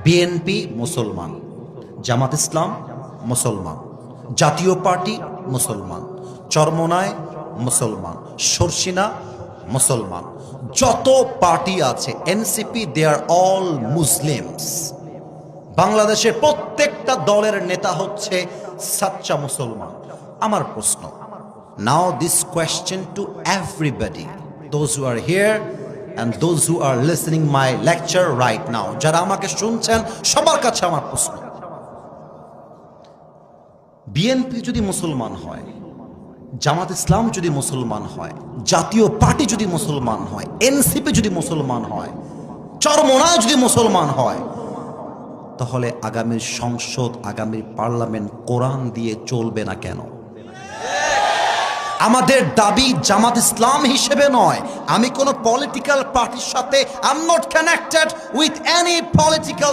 BNP মুসলমান, জামাত ইসলাম মুসলমান, জাতীয় পার্টি মুসলমান, চরমোনাই মুসলমান, শর্ষিনা মুসলমান, যত পার্টি আছে NCP, they are all Muslims. বাংলাদেশের প্রত্যেকটা দলের নেতা হচ্ছে সাচ্চা মুসলমান। আমার প্রশ্ন, now this question to everybody, those who are here and those who are listening my lecture right now, যারা আমাকে শুনছেন সবার কাছে আমার প্রশ্ন, বিএনপি যদি মুসলমান হয়, জামাত ইসলাম যদি মুসলমান হয়, জাতীয় পার্টি যদি মুসলমান হয়, এনসিপি যদি মুসলমান হয়, চরমোনাই যদি মুসলমান হয়, তাহলে আগামীর সংসদ, আগামীর পার্লামেন্ট কোরআন দিয়ে চলবে না কেন? আমাদের দাবি জামাত ইসলাম হিসেবে নয়, আমি কোন পলিটিক্যাল পার্টির সাথে I am not connected with any political